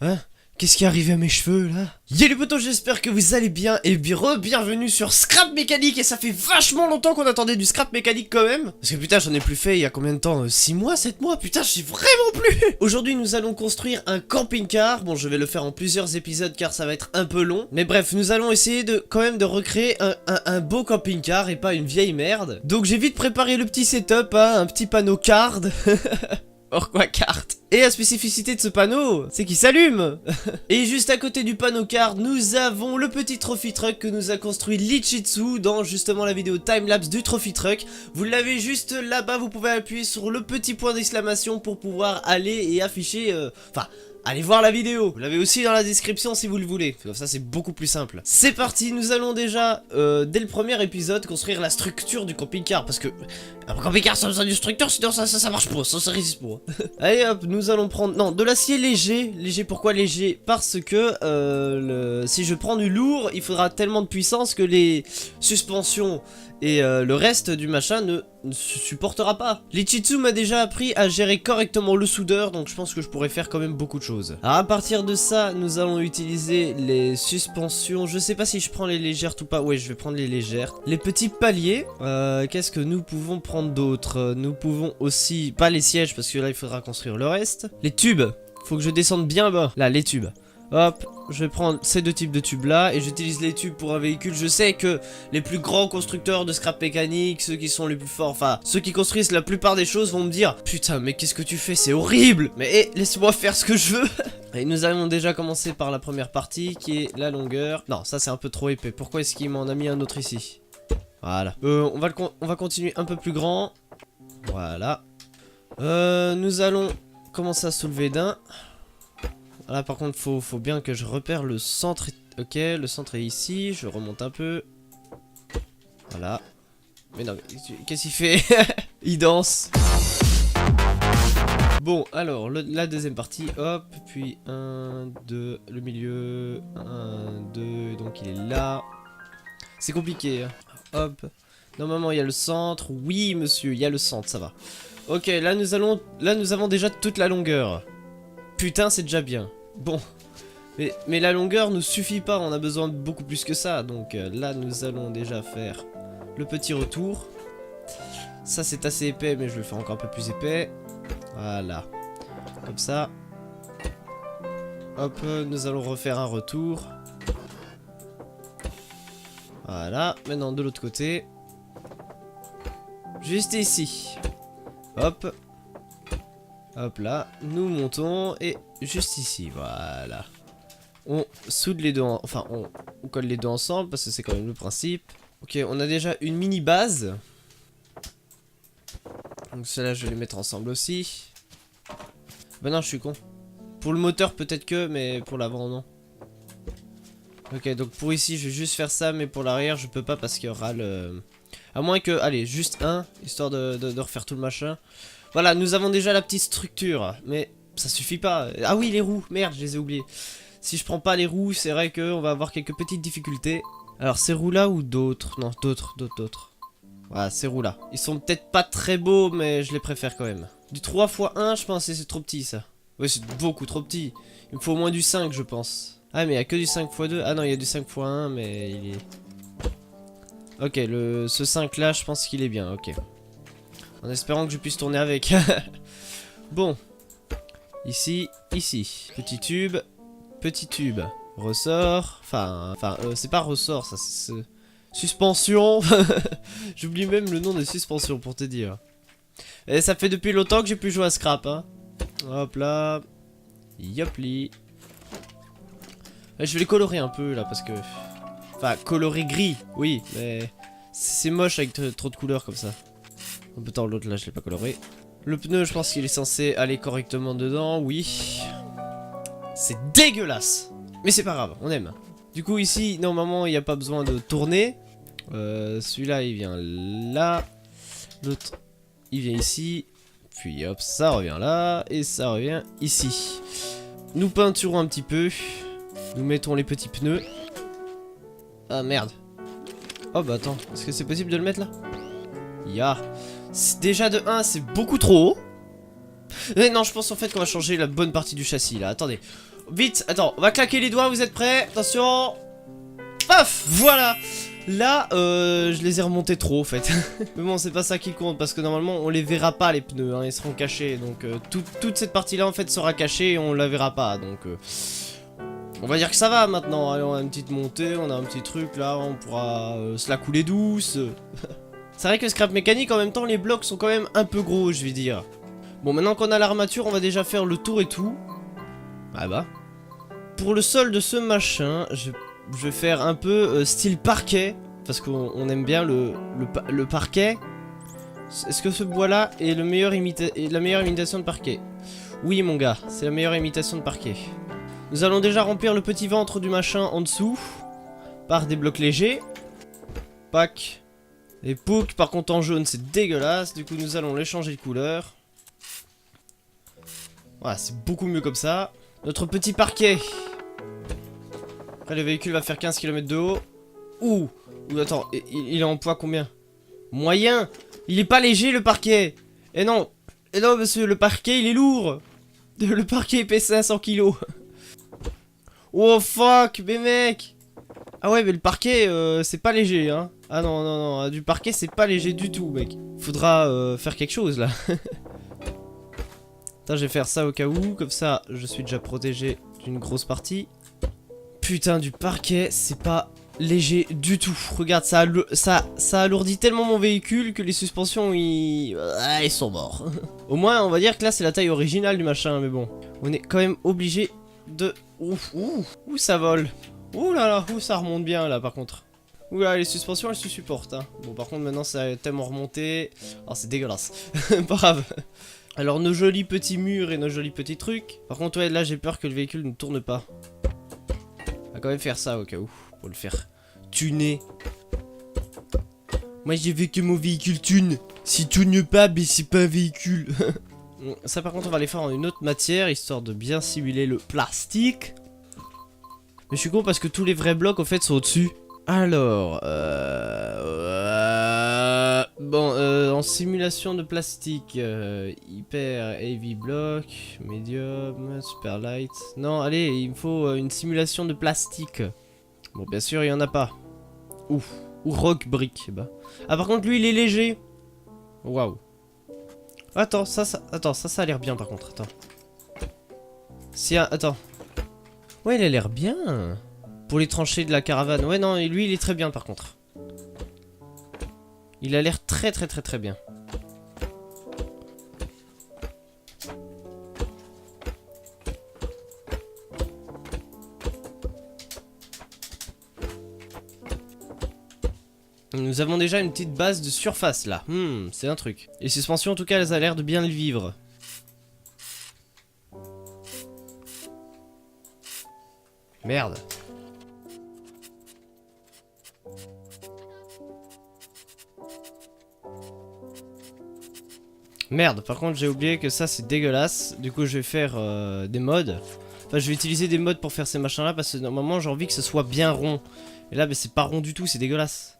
Hein? Qu'est-ce qui est arrivé à mes cheveux là? Y'a les potos, j'espère que vous allez bien et bienvenue sur Scrap Mécanique. Et ça fait vachement longtemps qu'on attendait du Scrap Mécanique quand même. Parce que putain j'en ai plus fait il y a combien de temps? 6 mois, 7 mois? Putain j'y vraiment plus. Aujourd'hui nous allons construire un camping-car. Bon je vais le faire en plusieurs épisodes car ça va être un peu long. Mais bref nous allons essayer quand même de recréer un beau camping-car et pas une vieille merde. Donc j'ai vite préparé le petit setup, hein, un petit panneau card. Pourquoi carte? Et la spécificité de ce panneau, c'est qu'il s'allume. Et juste à côté du panneau card, nous avons le petit trophy truck que nous a construit Lichitsu dans justement la vidéo timelapse du trophy truck. Vous l'avez juste là-bas, vous pouvez appuyer sur le petit point d'exclamation pour pouvoir aller et afficher... allez voir la vidéo, vous l'avez aussi dans la description si vous le voulez. Comme ça c'est beaucoup plus simple. C'est parti, nous allons déjà, dès le premier épisode, construire la structure du camping-car. Parce que un camping-car ça a besoin d'une structure, sinon ça marche pas, ça résiste pas. Allez hop, nous allons prendre, non, de l'acier léger. Léger, pourquoi léger? Parce que si je prends du lourd, il faudra tellement de puissance que les suspensions et le reste du machin ne supportera pas. Lichitsu m'a déjà appris à gérer correctement le soudeur, donc je pense que je pourrais faire quand même beaucoup de choses. Alors à partir de ça, nous allons utiliser les suspensions. Je sais pas si je prends les légères ou pas. Ouais, je vais prendre les légères. Les petits paliers. Qu'est-ce que nous pouvons prendre d'autre? Nous pouvons aussi, pas les sièges parce que là il faudra construire le reste. Les tubes. Faut que je descende bien bas. Là, les tubes. Hop, je vais prendre ces deux types de tubes là et j'utilise les tubes pour un véhicule. Je sais que les plus grands constructeurs de scrap mécanique, ceux qui sont les plus forts, enfin ceux qui construisent la plupart des choses vont me dire putain mais qu'est-ce que tu fais, c'est horrible. Mais laisse-moi faire ce que je veux. Et nous allons déjà commencer par la première partie qui est la longueur. Non, ça c'est un peu trop épais. Pourquoi est-ce qu'il m'en a mis un autre ici? Voilà. On va continuer un peu plus grand. Voilà. Nous allons commencer à soulever d'un. Là par contre faut bien que je repère le centre. Ok, le centre est ici. Je remonte un peu. Voilà. Mais non, qu'est-ce qu'il fait? Il danse. Bon, alors, la deuxième partie, hop, puis 1, 2, le milieu, 1, 2, donc il est là. C'est compliqué, hein. Hop. Normalement, il y a le centre. Oui, monsieur, il y a le centre, ça va. Ok, là, nous avons déjà toute la longueur. Putain, c'est déjà bien. Bon. Mais la longueur ne suffit pas, on a besoin de beaucoup plus que ça. Donc là, nous allons déjà faire le petit retour. Ça, c'est assez épais, mais je vais le faire encore un peu plus épais. Voilà. Comme ça. Hop, nous allons refaire un retour. Voilà. Maintenant, de l'autre côté. Juste ici. Hop. Hop là. Nous montons. Et juste ici. Voilà. On soude les deux. Enfin, on colle les deux ensemble parce que c'est quand même le principe. Ok, on a déjà une mini base. Donc celle-là, je vais les mettre ensemble aussi. Bah non, je suis con. Pour le moteur, peut-être que, mais pour l'avant, non. Ok, donc pour ici, je vais juste faire ça, mais pour l'arrière, je peux pas parce qu'il y aura le... À moins que... Allez, juste un, histoire de refaire tout le machin. Voilà, nous avons déjà la petite structure, mais ça suffit pas. Ah oui, les roues, merde, je les ai oubliées. Si je prends pas les roues, c'est vrai qu'on va avoir quelques petites difficultés. Alors, ces roues-là ou d'autres? Non, d'autres. Voilà, ces roues-là. Ils sont peut-être pas très beaux, mais je les préfère quand même. Du 3 x 1, je pense que c'est trop petit, ça. Ouais, c'est beaucoup trop petit. Il me faut au moins du 5, je pense. Ah, mais il y a que du 5 x 2. Ah non, il y a du 5 x 1, mais il est... Ok, ce 5-là, je pense qu'il est bien, ok. En espérant que je puisse tourner avec. Bon. Ici. Petit tube. Ressort. Enfin, c'est pas ressort, ça, c'est... Suspension. J'oublie même le nom des suspensions pour te dire. Et ça fait depuis longtemps que j'ai pu jouer à Scrap, hein. Hop là. Yopli. Je vais les colorer un peu là parce que... Enfin, colorer gris, oui, mais... C'est moche avec trop de couleurs comme ça. Attends, l'autre là, je l'ai pas coloré. Le pneu, je pense qu'il est censé aller correctement dedans, oui. C'est dégueulasse. Mais c'est pas grave, on aime. Du coup, ici, normalement, il n'y a pas besoin de tourner. Celui-là, il vient là. L'autre, il vient ici. Puis hop, ça revient là. Et ça revient ici. Nous peinturons un petit peu. Nous mettons les petits pneus. Ah merde. Oh bah attends, est-ce que c'est possible de le mettre là? Ya. Déjà de 1, c'est beaucoup trop haut. Mais non, je pense en fait qu'on va changer la bonne partie du châssis là. Attendez. Vite, attends, on va claquer les doigts, vous êtes prêts? Attention. Paf, voilà. Là, je les ai remontés trop en fait. Mais bon, c'est pas ça qui compte parce que normalement on les verra pas les pneus, hein, ils seront cachés. Donc toute cette partie là en fait sera cachée et on la verra pas. Donc on va dire que ça va maintenant. Allez, on a une petite montée, on a un petit truc là, on pourra se la couler douce. C'est vrai que scrap mécanique en même temps, les blocs sont quand même un peu gros, je vais dire. Bon, maintenant qu'on a l'armature, on va déjà faire le tour et tout. Ah bah. Pour le sol de ce machin, je vais faire un peu style parquet. Parce qu'on aime bien le parquet. Est-ce que ce bois là est la meilleure imitation de parquet? Oui mon gars, c'est la meilleure imitation de parquet. Nous allons déjà remplir le petit ventre du machin en dessous. Par des blocs légers. Pac. Les poucs par contre en jaune c'est dégueulasse. Du coup nous allons les changer de couleur. Voilà, c'est beaucoup mieux comme ça. Notre petit parquet. Après le véhicule va faire 15 km de haut. Ouh, attends, il est en poids combien? Moyen. Il est pas léger le parquet. Et non monsieur, le parquet il est lourd. Le parquet pèse 500 kg. Oh fuck, mais mec. Ah ouais, mais le parquet c'est pas léger hein. Ah non, du parquet c'est pas léger du tout mec. Faudra faire quelque chose là. Attends, je vais faire ça au cas où, comme ça je suis déjà protégé d'une grosse partie. Putain, du parquet, c'est pas léger du tout. Regarde, ça alourdit tellement mon véhicule que les suspensions, ils sont morts. Au moins, on va dire que là, c'est la taille originale du machin, mais bon. On est quand même obligé de... Ouh, ça vole. Ouh là là, ouh, ça remonte bien, là, par contre. Ouh là, les suspensions, elles se supportent, hein. Bon, par contre, maintenant, ça a tellement remonté. Oh, c'est dégueulasse. Pas grave. Alors, nos jolis petits murs et nos jolis petits trucs. Par contre, ouais, là, j'ai peur que le véhicule ne tourne pas. On va quand même faire ça au cas où, pour le faire tuner. Moi, j'ai vu que mon véhicule tune. S'il tune pas, mais c'est pas un véhicule. Ça, par contre, on va les faire en une autre matière, histoire de bien simuler le plastique. Mais je suis con parce que tous les vrais blocs, en fait, sont au-dessus. Alors, en simulation de plastique, hyper heavy block, medium, super light. Non, allez, il me faut une simulation de plastique. Bon, bien sûr, il y en a pas. Ouf, ou rock brick. Bah. Ah, par contre, lui, il est léger. Waouh. Attends, ça a l'air bien, par contre. Attends. Si, attends. Ouais, il a l'air bien. Pour les tranchées de la caravane. Ouais, non, lui, il est très bien, par contre. Il a l'air très bien. Nous avons déjà une petite base de surface là. C'est un truc. Les suspensions en tout cas elles ont l'air de bien le vivre. Merde. Merde, par contre j'ai oublié que ça c'est dégueulasse. Du coup je vais faire des mods. Enfin je vais utiliser des mods pour faire ces machins là parce que normalement j'ai envie que ce soit bien rond. Et là bah, c'est pas rond du tout, c'est dégueulasse.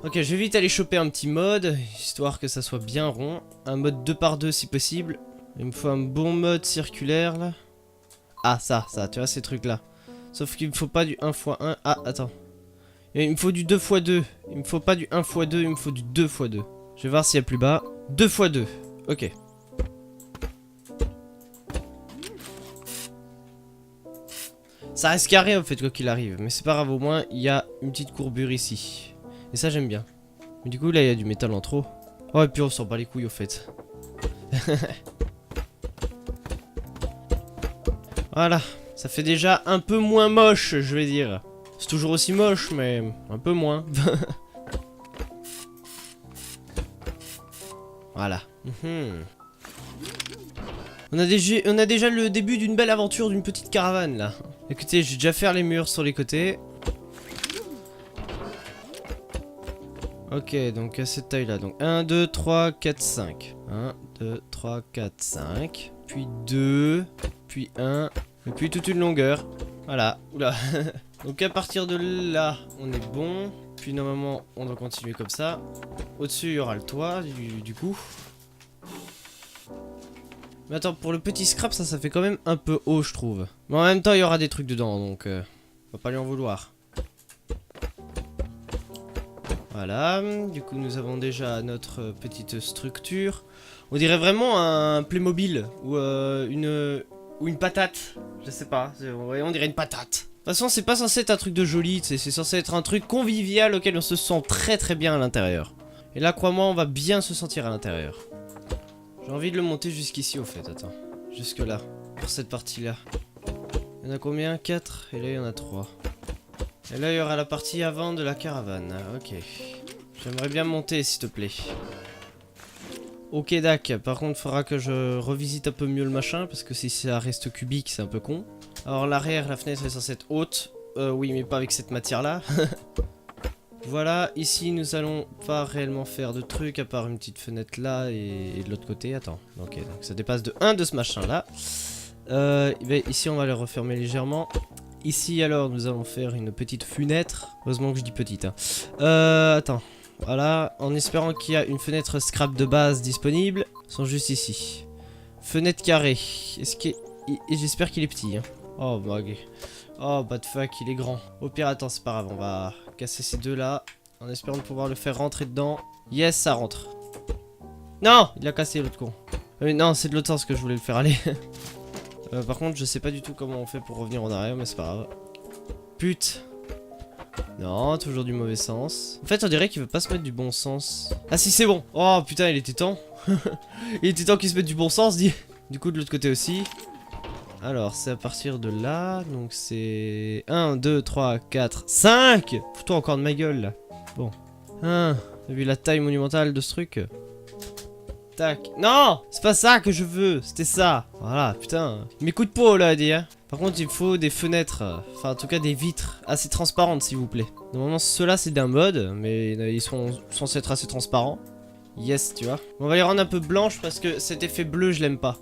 Ok, je vais vite aller choper un petit mode, histoire que ça soit bien rond. Un mode 2x2 si possible. Il me faut un bon mode circulaire là. Ah ça, tu vois ces trucs là. Sauf qu'il me faut pas du 1x1. Ah, attends. Il me faut du 2x2. Il me faut pas du 1x2, il me faut du 2x2. Je vais voir s'il y a plus bas. 2x2. Ok. Ça reste carré en fait quoi qu'il arrive. Mais c'est pas grave, au moins il y a une petite courbure ici. Et ça j'aime bien. Mais du coup là il y a du métal en trop. Oh et puis on s'en bat les couilles au fait. Voilà. Ça fait déjà un peu moins moche je vais dire. C'est toujours aussi moche mais un peu moins. Voilà. On a déjà le début d'une belle aventure d'une petite caravane là. Écoutez, je vais déjà faire les murs sur les côtés. Ok, donc à cette taille là. Donc 1, 2, 3, 4, 5. 1, 2, 3, 4, 5. Puis 2. Puis 1. Et puis toute une longueur. Voilà. Oula. Donc à partir de là, on est bon. Puis normalement, on doit continuer comme ça. Au-dessus, il y aura le toit du coup. Mais attends, pour le petit scrap, ça fait quand même un peu haut, je trouve. Mais en même temps, il y aura des trucs dedans, donc on va pas lui en vouloir. Voilà, du coup nous avons déjà notre petite structure. On dirait vraiment un Playmobil ou une patate. Je sais pas, on dirait une patate. De toute façon c'est pas censé être un truc de joli, c'est censé être un truc convivial auquel on se sent très bien à l'intérieur. Et là crois-moi on va bien se sentir à l'intérieur. J'ai envie de le monter jusqu'ici au fait, attends. Jusque là, pour cette partie là. Il y en a combien? 4 et là il y en a 3. Et là il y aura la partie avant de la caravane, ok. J'aimerais bien monter s'il te plaît. Ok dac, par contre faudra que je revisite un peu mieux le machin, parce que si ça reste cubique c'est un peu con. Alors l'arrière, la fenêtre est censée être haute, oui mais pas avec cette matière là. Voilà, ici nous allons pas réellement faire de trucs à part une petite fenêtre là et de l'autre côté, attends. Ok, donc ça dépasse de 1 de ce machin là. Ben, ici on va le refermer légèrement. Ici alors nous allons faire une petite fenêtre. Heureusement que je dis petite hein. Attends. Voilà, en espérant qu'il y a une fenêtre scrap de base disponible. Ils sont juste ici. Fenêtre carrée. Est-ce qu'il est... J'espère qu'il est petit hein. Oh bah ok. Oh bah de fuck, il est grand. Au pire attends c'est pas grave, on va casser ces deux là. En espérant de pouvoir le faire rentrer dedans. Yes ça rentre. Non, il a cassé l'autre con. Non c'est de l'autre sens que je voulais le faire aller. Par contre je sais pas du tout comment on fait pour revenir en arrière mais c'est pas grave. Pute. Non, toujours du mauvais sens. En fait on dirait qu'il veut pas se mettre du bon sens. Ah si c'est bon. Oh putain il était temps. Il était temps qu'il se mette du bon sens dit. Du coup de l'autre côté aussi. Alors c'est à partir de là. Donc c'est 1, 2, 3, 4, 5. Fous-toi encore de ma gueule là. Bon. T'as vu la taille monumentale de ce truc? Tac. Non, c'est pas ça que je veux, c'était ça. Voilà, putain. Mes coups de peau là, dit. Hein. Par contre, il faut des fenêtres, enfin en tout cas des vitres assez transparentes s'il vous plaît. Normalement, ceux-là c'est d'un mode, mais ils sont censés être assez transparents. Yes, tu vois. On va les rendre un peu blanches parce que cet effet bleu, je l'aime pas.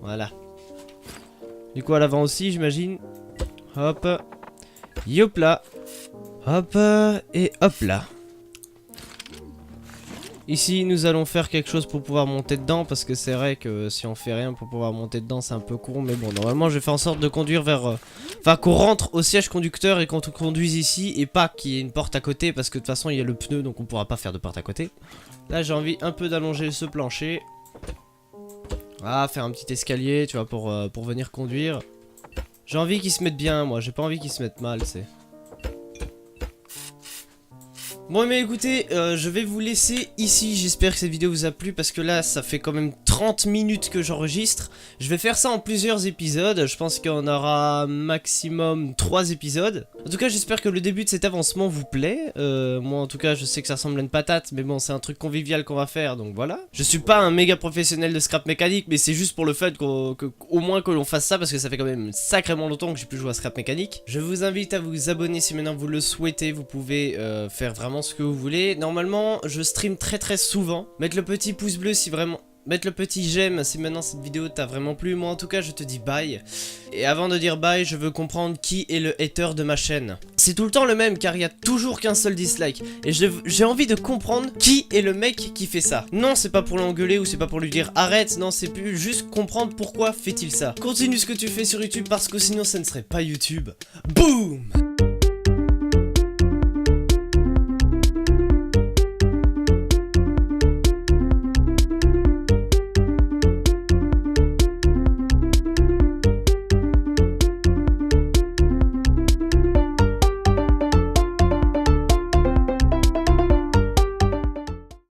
Voilà. Du coup, à l'avant aussi, j'imagine. Hop. Yop là. Hop. Et hop là. Ici nous allons faire quelque chose pour pouvoir monter dedans parce que c'est vrai que si on fait rien pour pouvoir monter dedans c'est un peu con mais bon normalement je vais faire en sorte de conduire vers enfin qu'on rentre au siège conducteur et qu'on te conduise ici et pas qu'il y ait une porte à côté parce que de toute façon il y a le pneu donc on pourra pas faire de porte à côté. Là j'ai envie un peu d'allonger ce plancher. Ah faire un petit escalier tu vois pour venir conduire. J'ai envie qu'ils se mettent bien moi, j'ai pas envie qu'ils se mettent mal c'est. Bon mais écoutez, je vais vous laisser ici, j'espère que cette vidéo vous a plu parce que là ça fait quand même 30 minutes que j'enregistre. Je vais faire ça en plusieurs épisodes, je pense qu'on aura maximum 3 épisodes. En tout cas j'espère que le début de cet avancement vous plaît, moi en tout cas je sais que ça ressemble à une patate mais bon c'est un truc convivial qu'on va faire donc voilà. Je suis pas un méga professionnel de scrap mécanique mais c'est juste pour le fait qu'au moins que l'on fasse ça parce que ça fait quand même sacrément longtemps que j'ai plus joué à scrap mécanique. Je vous invite à vous abonner si maintenant vous le souhaitez, vous pouvez faire vraiment ce que vous voulez. Normalement je stream très souvent. Mettre le petit pouce bleu si vraiment... Mettre le petit j'aime si maintenant cette vidéo t'a vraiment plu. Moi en tout cas je te dis bye. Et avant de dire bye je veux comprendre qui est le hater de ma chaîne. C'est tout le temps le même car il y a toujours qu'un seul dislike. Et j'ai envie de comprendre qui est le mec qui fait ça. Non c'est pas pour l'engueuler ou c'est pas pour lui dire arrête. Non c'est plus juste comprendre pourquoi fait-il ça. Continue ce que tu fais sur YouTube parce que sinon ça ne serait pas YouTube. Boum.